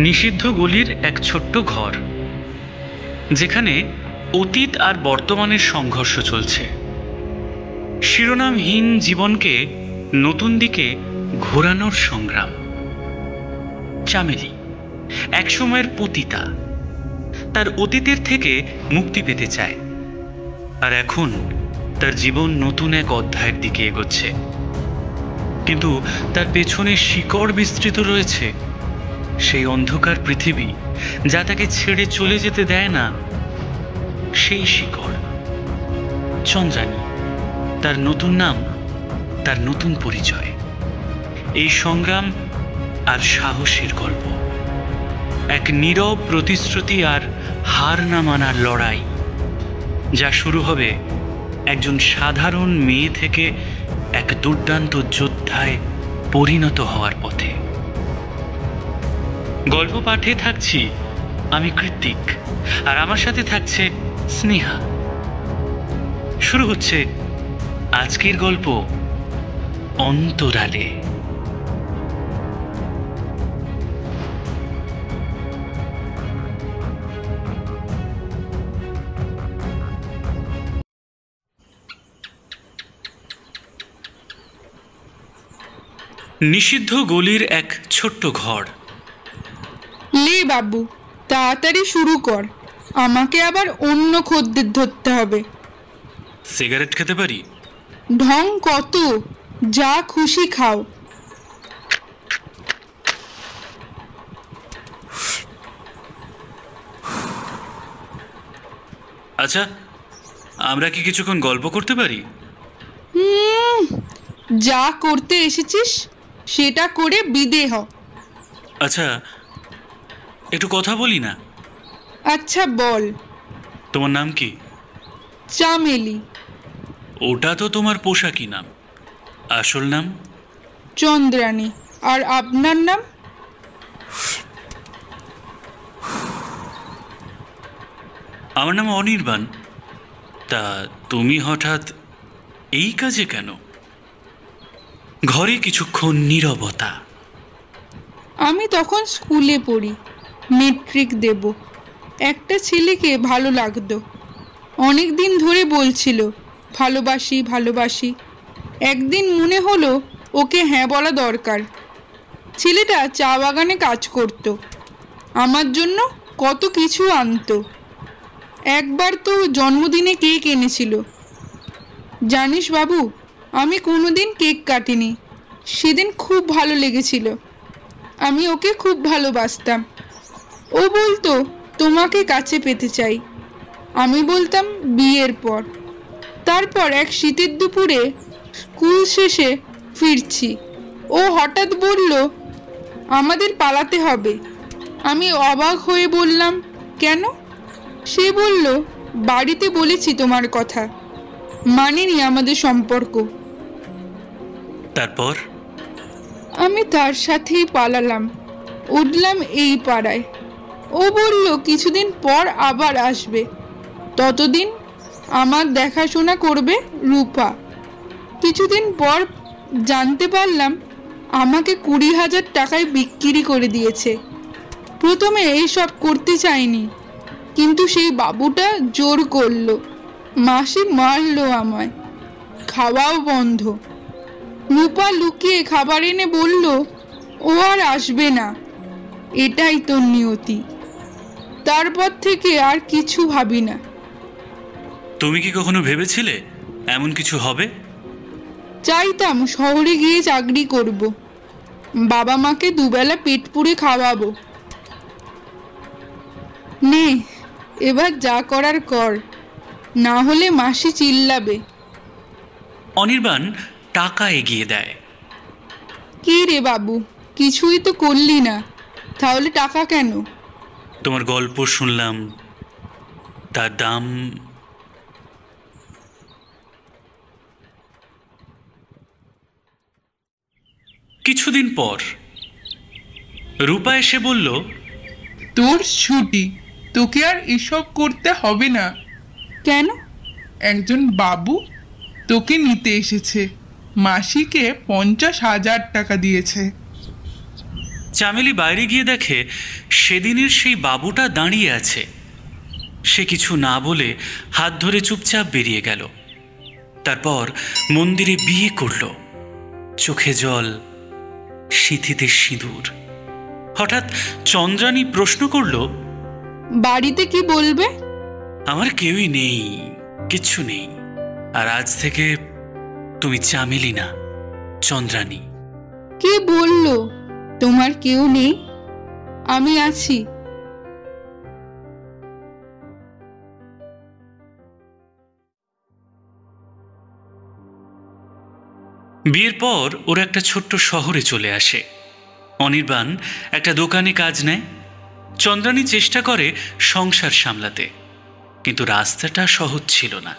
নিষিদ্ধ গলির এক ছোট্ট ঘর, যেখানে অতীত আর বর্তমানের সংঘর্ষ চলছে। শিরোনামহীন জীবনকে নতুন দিকে ঘোরানোর সংগ্রাম। চামেলি একসময়ের পতিতা, তার অতীতের থেকে মুক্তি পেতে চায়, আর এখন তার জীবন নতুন এক অধ্যায়ের দিকে এগোচ্ছে। কিন্তু তার পেছনে শিকড় বিস্তৃত রয়েছে, সেই অন্ধকার পৃথিবী যা তাকে ছেড়ে চলে যেতে দেয় না। সেই শিকড় চন্দ্রানী, তার নতুন নাম, তার নতুন পরিচয়। এই সংগ্রাম আর সাহসের গল্প, এক নীরব প্রতিশ্রুতি আর হার না মানার লড়াই, যা শুরু হবে একজন সাধারণ মেয়ে থেকে এক দুর্দান্ত যোদ্ধায় পরিণত হওয়ার পথে। গল্প পাঠে থাকছি আমি কৃত্তিক, আর আমার সাথে থাকছে স্নেহা। শুরু হচ্ছে আজকের গল্প অন্তরালে। নিষিদ্ধ গলির এক ছোট্ট ঘর। লে বাবু, তাড়াতাড়ি শুরু কর, আমাকে আবার অন্য খদ্দের ধরতে হবে। সিগারেট খেতে পারি? ঢং কত, যা খুশি খাও। আচ্ছা, আমরা কি কিছুক্ষণ গল্প করতে পারি? যা করতে এসেছিস সেটা করে বিদে হ। আচ্ছা, একটু কথা বলি না? আচ্ছা বল। তোমার নাম কি? চামেলি। ওটা তো তোমার পোশাকি নাম, আসল নাম? চন্দ্রানী। আর আপনার নাম? আমার নাম অনির্বাণ। তা তুমি হঠাৎ এই কাজে কেন? ঘরে কিছুক্ষণ নীরবতা। আমি তখন স্কুলে পড়ি, মেট্রিক দেব। একটা ছেলেকে ভালো লাগতো, অনেক দিন ধরে বলছিল ভালোবাসি ভালোবাসি। একদিন মনে হলো ওকে হ্যাঁ বলা দরকার। ছেলেটা চা বাগানে কাজ করত, আমার জন্য কত কিছু আনতো। একবার তো জন্মদিনে কেক এনেছিল। জানিস বাবু, আমি কোনোদিন কেক কাটিনি, সেদিন খুব ভালো লেগেছিল। আমি ওকে খুব ভালোবাসতাম। ও বলতো তোমাকে কাছে পেতে চাই, আমি বলতাম বিয়ের পর। তারপর এক শীতের দুপুরে স্কুল শেষে ফিরছি, ও হঠাৎ বলল আমাদের পালাতে হবে। আমি অবাক হয়ে বললাম কেন? সে বলল বাড়িতে বলেছি তোমার কথা, মানেনি আমাদের সম্পর্ক। তারপর? আমি তার সাথেই পালালাম, উঠলাম এই পাড়ায়। ও বলল কিছুদিন পর আবার আসবে, ততদিন আমার দেখাশোনা করবে রূপা। কিছুদিন পর জানতে পারলাম আমাকে 20,000 টাকায় বিক্রি করে দিয়েছে। প্রথমে এইসব করতে চাইনি, কিন্তু সেই বাবুটা জোর করলো। মাসি মারলো আমায়, খাওয়াও বন্ধ। রূপা লুকিয়ে খাবার এনে বলল ও আর আসবে না, এটাই তোর নিয়তি। তারপর থেকে আর কিছু ভাবি না। তুমি কি কখনো ভেবেছিলে এমন কিছু হবে? চাইতাম শহরে গিয়ে চাকরি করব, বাবা মাকে দুবেলা পেট পুড়ে খাওয়াবো। নে, এবার যা করার কর, না হলে মাসি চিল্লাবে। অনির্বাণ টাকা এগিয়ে দেয়। কি রে বাবু, কিছুই তো করলি না, তাহলে টাকা কেন? তোমার গল্প শুনলাম, তার দাম। কিছুদিন পর রূপা এসে বলল, তোর ছুটি, তোকে আর এসব করতে হবে না। কেন? একজন বাবু তোকে নিতে এসেছে, মাসিকে 50,000 টাকা দিয়েছে। চামেলি বাইরে গিয়ে দেখে সেদিনের সেই বাবুটা দাঁড়িয়ে আছে। সে কিছু না বলে হাত ধরে চুপচাপ বেরিয়ে গেল। তারপর মন্দিরে বিয়ে করল। চোখে জল, সিঁথিতে সিঁদুর। হঠাৎ চন্দ্রানী প্রশ্ন করল, বাড়িতে কি বলবে? আমার কেউই নেই, কিচ্ছু নেই। আর আজ থেকে তুমি চামেলি না, চন্দ্রানী। কে বললো তোমার কেউ নেই? আমি আছি। বিয়ের পর ওরা একটা ছোট্ট শহরে চলে আসে। অনির্বাণ একটা দোকানে কাজ নেয়। চন্দ্রানী চেষ্টা করে সংসার সামলাতে, কিন্তু রাস্তাটা সহজ ছিল না।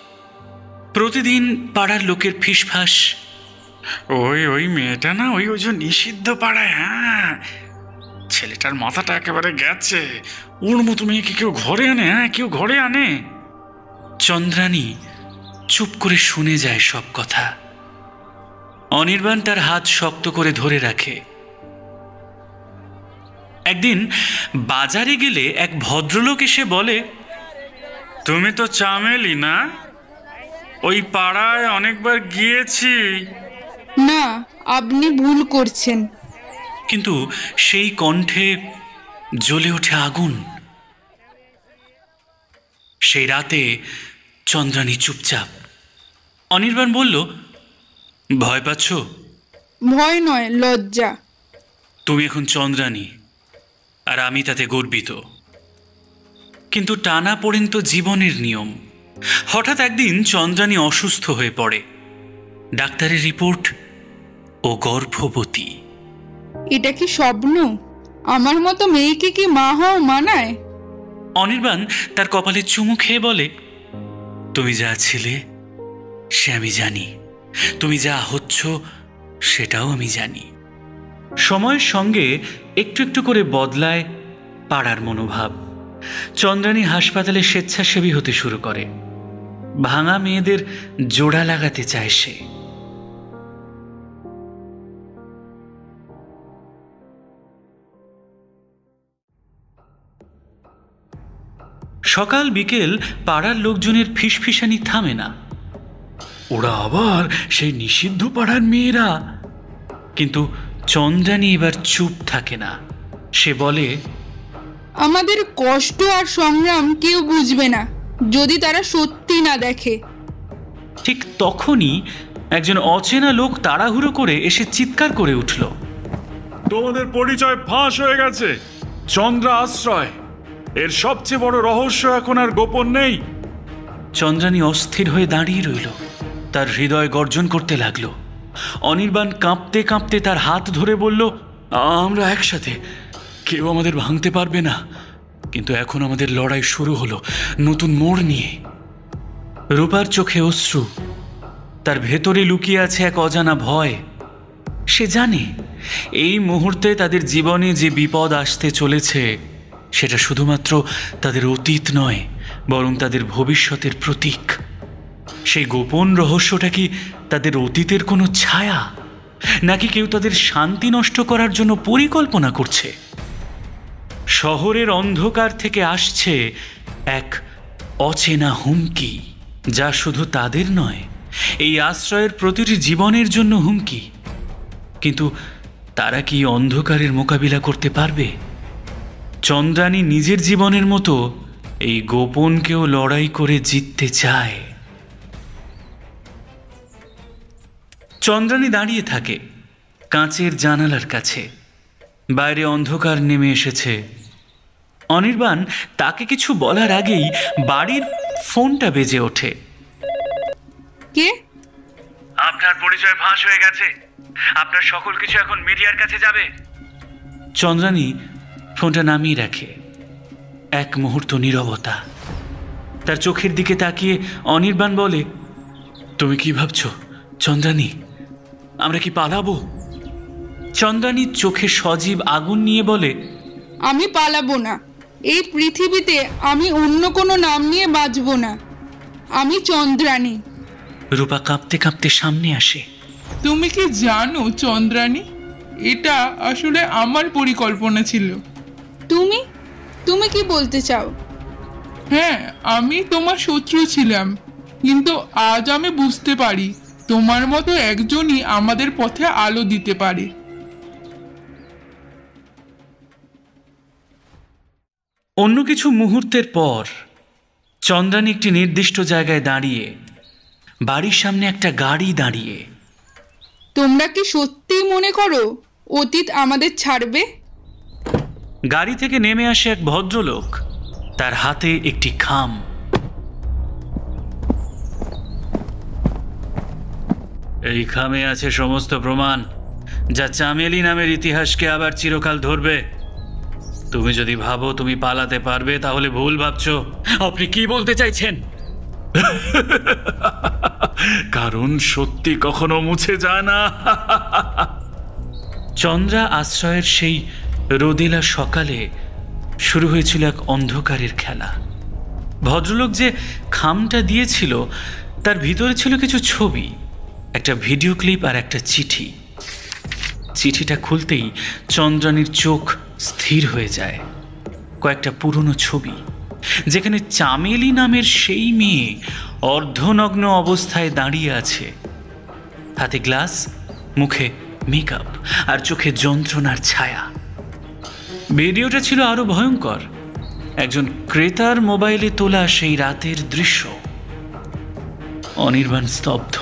প্রতিদিন পাড়ার লোকের ফিসফাস, ওই মেয়েটা না, ওই যে নিষিদ্ধ পাড়ায়, হ্যাঁ, ছেলেটার মাথাটা একেবারে গেছে। ওর মতো মেয়েকে কেউ ঘরে আনে? হ্যাঁ, কেউ ঘরে আনে? চন্দ্রানী চুপ করে শুনে যায় সব কথা। অনির্বাণ তার হাত শক্ত করে ধরে রাখে। একদিন বাজারে গেলে এক ভদ্রলোক এসে বলে, তুমি তো চামেলি না? ওই পাড়ায় অনেকবার গিয়েছি। না, আপনি ভুল করছেন। কিন্তু সেই কণ্ঠে জ্বলে ওঠে আগুন। সেই রাতে চন্দ্রানী চুপচাপ। অনির্বাণ বলল, ভয় পাচ্ছ? ভয় নয়, লজ্জা। তুমি এখন চন্দ্রানী, আর আমি তাতে গর্বিত। কিন্তু টানা পড়েন তো জীবনের নিয়ম। হঠাৎ একদিন চন্দ্রানী অসুস্থ হয়ে পড়ে। ডাক্তারের রিপোর্ট, ও গর্ভবতী। এটা কি স্বপ্ন? আমার মতো মেয়েকে কি মা হওয়া মানায়? অনির্বাণ তার কপালে চুমু খেয়ে বলে, তুমি যা ছিলে সে আমি জানি, তুমি যা হচ্ছ সেটাও আমি জানি। সময়ের সঙ্গে একটু একটু করে বদলায় পাড়ার মনোভাব। চন্দ্রানী হাসপাতালে স্বেচ্ছাসেবী হতে শুরু করে। ভাঙা মেয়েদের জোড়া লাগাতে চায় সে। সকাল বিকেল পাড়ার লোকজনের ফিসফিসানি থামে না। ওরা আবার সেই নিষিদ্ধ পাড়ার মেয়েরা। কিন্তু চন্দ্রানী এবার চুপ থাকে না। সে বলে, আমাদের কষ্ট আর সংগ্রাম কেউ বুঝবে না যদি তারা সত্যি না দেখে। ঠিক তখনই একজন অচেনা লোক তাড়াহুড়ো করে এসে চিৎকার করে উঠল, তোমাদের পরিচয় ফাঁস হয়ে গেছে। চন্দ্রা আশ্রয়, এর সবচেয়ে বড় রহস্য এখন আর গোপন নেই। চন্দ্রানী অস্থির হয়ে দাঁড়িয়ে রইল। তার হৃদয় গর্জন করতে লাগলো। অনির্বাণ কাঁপতে কাঁপতে তার হাত ধরে বলল, আমরা একসাথে, কেউ আমাদের ভাঙতে পারবে না। কিন্তু এখন আমাদের লড়াই শুরু হলো নতুন মোড় নিয়ে। রূপার চোখে অশ্রু। তার ভেতরে লুকিয়ে আছে এক অজানা ভয়। সে জানে এই মুহূর্তে তাদের জীবনে যে বিপদ আসতে চলেছে সেটা শুধুমাত্র তাদের অতীত নয়, বরং তাদের ভবিষ্যতের প্রতীক। সেই গোপন রহস্যটা কি তাদের অতীতের কোনো ছায়া, নাকি কেউ তাদের শান্তি নষ্ট করার জন্য পরিকল্পনা করছে? শহরের অন্ধকার থেকে আসছে এক অচেনা হুমকি, যা শুধু তাদের নয়, এই আশ্রয়ের প্রতিটি জীবনের জন্য হুমকি। কিন্তু তারা কি অন্ধকারের মোকাবিলা করতে পারবে? চন্দ্রানী নিজের জীবনের মতো এই গোপনকেও লড়াই করে জিততে চায়। চন্দ্রানী দাঁড়িয়ে থাকে কাঁচের জানালার কাছে। বাইরে অন্ধকার নেমে এসেছে। অনির্বাণ তাকে কিছু বলার আগেই বাড়ির ফোনটা বেজে ওঠে। কে? আপনার পরিচয় ফাঁস হয়ে গেছে। আপনার সকল কিছু এখন মিডিয়ার কাছে যাবে। চন্দ্রানী ফোনটা নামিয়ে রাখে। এক মুহূর্ত নীরবতা। তার চোখের দিকে তাকিয়ে অনির্বাণ বলে, তুমি কি ভাবছো চন্দ্রানী? আমরা কি পালাবো? চন্দ্রানীর চোখে সজীব আগুন নিয়ে বলে, আমি পালাবো না। এই পৃথিবীতে আমি অন্য কোনো নাম নিয়ে বাঁচবো না। আমি চন্দ্রানী। রূপা কাঁপতে কাঁপতে সামনে আসে। তুমি কি জানো চন্দ্রানী, এটা আসলে আমার পরিকল্পনা ছিল। তুমি তুমি কি বলতে চাও? হ্যাঁ, আমি তোমার শত্রু ছিলাম, কিন্তু আজ আমি বুঝতে পারি তোমার মতো একজনই আমাদের পথে আলো দিতে পারে। অন্য কিছু মুহূর্তের পর চন্দ্রানী একটি নির্দিষ্ট জায়গায় দাঁড়িয়ে, বাড়ির সামনে একটা গাড়ি দাঁড়িয়ে। তোমরা কি সত্যিই মনে করো অতীত আমাদের ছাড়বে? গাড়ি থেকে নেমে আসে এক ভদ্রলোক, তার হাতে একটি খাম। এই খামে আছে সমস্ত প্রমাণ, যা চামেলি নামের ইতিহাসকে আবার চিরকাল ধরবে। তুমি যদি ভাবো তুমি পালাতে পারবে, তাহলে ভুল ভাবছো। আপনি কি বলতে চাইছেন? কারণ সত্যি কখনো মুছে যায় না। চন্দ্রা আশ্রয়ের সেই রোদেলা সকালে শুরু হয়েছিল এক অন্ধকারের খেলা। ভদ্রলোক যে খামটা দিয়েছিল তার ভিতরে ছিল কিছু ছবি, একটা ভিডিও ক্লিপ আর একটা চিঠি। চিঠিটা খুলতেই চন্দ্রানীর চোখ স্থির হয়ে যায়। কয়েকটা পুরনো ছবি, যেখানে চামেলি নামের সেই মেয়ে অর্ধনগ্ন অবস্থায় দাঁড়িয়ে আছে, হাতে গ্লাস, মুখে মেকআপ আর চোখে যন্ত্রণার ছায়া। ভিডিওটা ছিল আরো ভয়ঙ্কর, একজন ক্রেতার মোবাইলে তোলা সেই রাতের দৃশ্য। অনির্বাণ স্তব্ধ,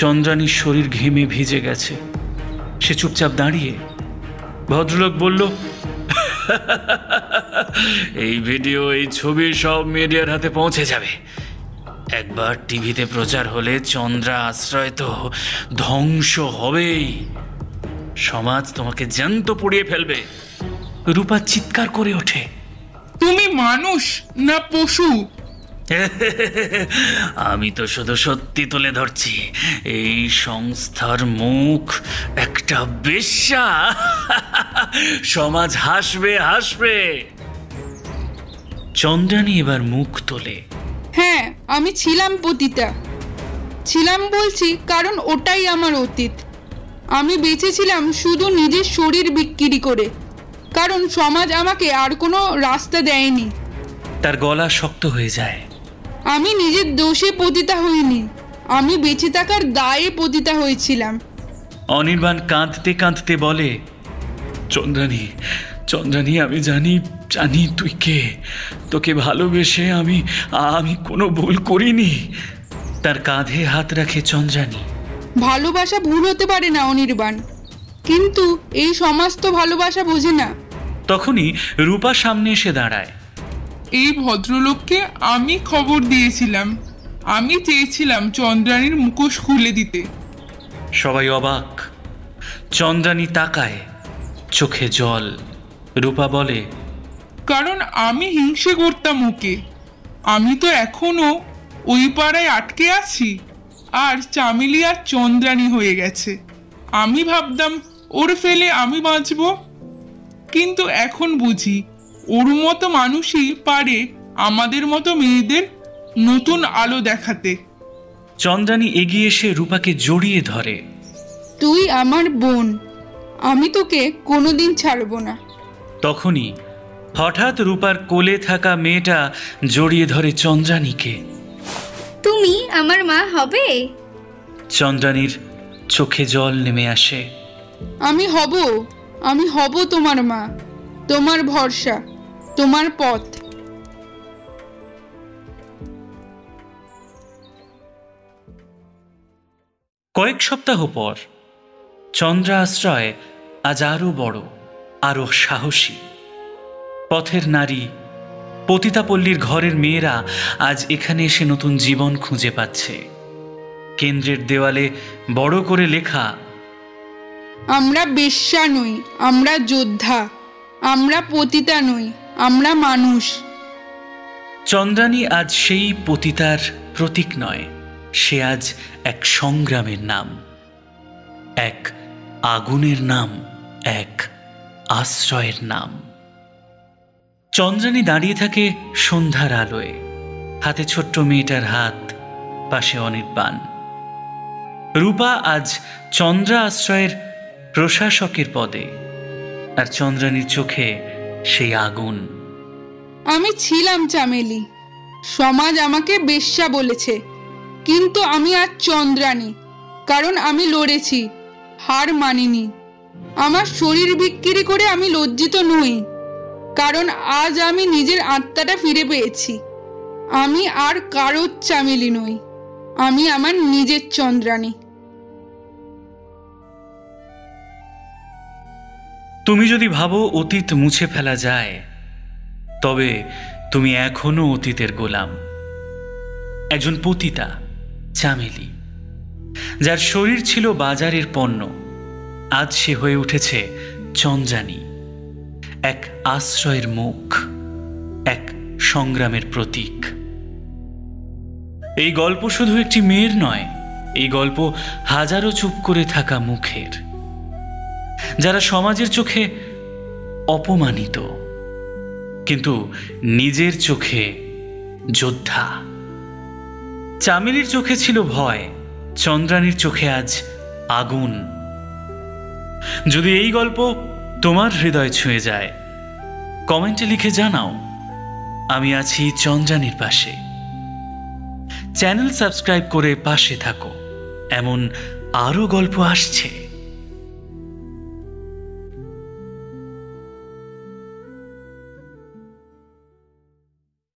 চন্দ্রানীর শরীর ঘেমে ভিজে গেছে। সে চুপচাপ দাঁড়িয়ে। ভদ্রলোক বলল, এই ভিডিও, এই ছবি সব মিডিয়ার হাতে পৌঁছে যাবে। একবার টিভিতে প্রচার হলে চন্দ্রা আশ্রয় তো ধ্বংস হবেই। সমাজ তোমাকে জ্যান্ত পুড়িয়ে ফেলবে। রূপা চিৎকার করে ওঠে, তুমি মানুষ না পশু? আমি তো শুধু সত্যি তুলে ধরছি। এই সংস্থার মুখ একটা বেশ্যা। সমাজ হাসবে হাসবে। চন্দ্রানী এবার মুখ তোলে। হ্যাঁ, আমি ছিলাম পতিতা। ছিলাম বলছি কারণ ওটাই আমার অতীত। আমি বেঁচেছিলাম শুধু নিজের শরীর বিক্রি করে, কারণ সমাজ আমাকে আর কোনো রাস্তা দেয়নি। তার গলা শক্ত হয়ে যায়। আমি নিজের দোষে পতিতা হইনি, আমি বেঁচে থাকার দায়ে পতিতা হয়েছিলাম। অনির্বাণ কাঁদতে কাঁদতে বলে, চন্দ্রানী, চন্দ্রানী, আমি জানি তুই কে। তোকে ভালোবেসে আমি কোনো ভুল করিনি। তার কাঁধে হাত রাখে চন্দ্রানী। ভালোবাসা ভুল হতে পারে না অনির্বাণ, কিন্তু এই সমাজ তো ভালোবাসা বোঝে না। তখনই রূপা সামনে এসে দাঁড়ায়। এই ভদ্রলোককে আমি খবর দিয়েছিলাম। আমি চেয়েছিলাম চন্দ্রানীর মুখোশ খুলে দিতে। সবাই অবাক। চন্দ্রানী তাকায়, চোখে জল। রূপা বলে, কারণ আমি হিংসে করতাম ওকে। আমি তো এখনো ওই পাড়ায় আটকে আছি, আর চামেলি আর চন্দ্রানী হয়ে গেছে। আমি ভাবতাম ওর ফেলে আমি বাঁচব, কিন্তু এখন বুঝি ওর মতো মানুষই পারে আমাদের মতো মেয়েদের নতুন আলো দেখাতে। চন্দ্রানী এগিয়ে এসে রূপাকে জড়িয়ে ধরে। তুই আমার বোন, আমি তোকে কোনোদিন ছাড়বো না। তখনই হঠাৎ রূপার কোলে থাকা মেয়েটা জড়িয়ে ধরে চন্দ্রানীকে। তুমি আমার মা হবে? চন্দ্রানীর চোখে জল নেমে আসে। আমি হব তোমার মা, তোমার ভরসা, তোমার পথ। কয়েক সপ্তাহ পর চন্দ্রা আশ্রয় আজ আরো বড়, আরো সাহসী। পথের নারী, পতিতাপল্লীর ঘরের মেয়েরা আজ এখানে এসে নতুন জীবন খুঁজে পাচ্ছে। কেন্দ্রের দেওয়ালে বড় করে লেখা, আমরা বেশ্যা নই, আমরা যোদ্ধা, আমরা পতিতা নই, আমরা মানুষ। চন্দ্রানী আজ সেই পতিতার প্রতীক নয়, সে আজ এক সংগ্রামের নাম, এক আগুনের নাম, এক আশ্রয়ের নাম। চন্দ্রানী দাঁড়িয়ে থাকে সন্ধ্যার আলোয়, হাতে ছোট্ট মেয়েটার হাত, পাশে অনির্বাণ। রূপা আজ চন্দ্রা আশ্রয়ের প্রশাসকের পদে, আর চন্দ্রানীর চোখে সেই আগুন। আমি ছিলাম চামেলি, সমাজ আমাকে বেশ্যা বলেছে, কিন্তু আমি আজ চন্দ্রানী, কারণ আমি লড়েছি, হার মানিনি। আমার শরীর বিক্রি করে আমি লজ্জিত নই, কারণ আজ আমি নিজের আত্মাটা ফিরে পেয়েছি। আমি আর কারোর চামেলি নই, আমি আমার নিজের চন্দ্রানী। তুমি যদি ভাবো অতীত মুছে ফেলা যায়, তবে তুমি এখনো অতীতের গোলাম। একজন পতিতা চামেলি, যার শরীর ছিল বাজারের পণ্য, আজ সে হয়ে উঠেছে চন্দ্রানী, এক আশ্রয়ের মুখ, এক সংগ্রামের প্রতীক। এই গল্প শুধু একটি মেয়ের নয়, এই গল্প হাজারো চুপ করে থাকা মুখের, যারা সমাজের চোখে অপমানিত, কিন্তু নিজের চোখে যোদ্ধা। চামেলির চোখে ছিল ভয়, চন্দ্রানীর চোখে আজ আগুন। যদি এই গল্প তোমার হৃদয় ছুঁয়ে যায়, কমেন্টে লিখে জানাও, আমি আছি চন্দ্রানীর পাশে। চ্যানেল সাবস্ক্রাইব করে পাশে থাকো, এমন আরও গল্প আসছে।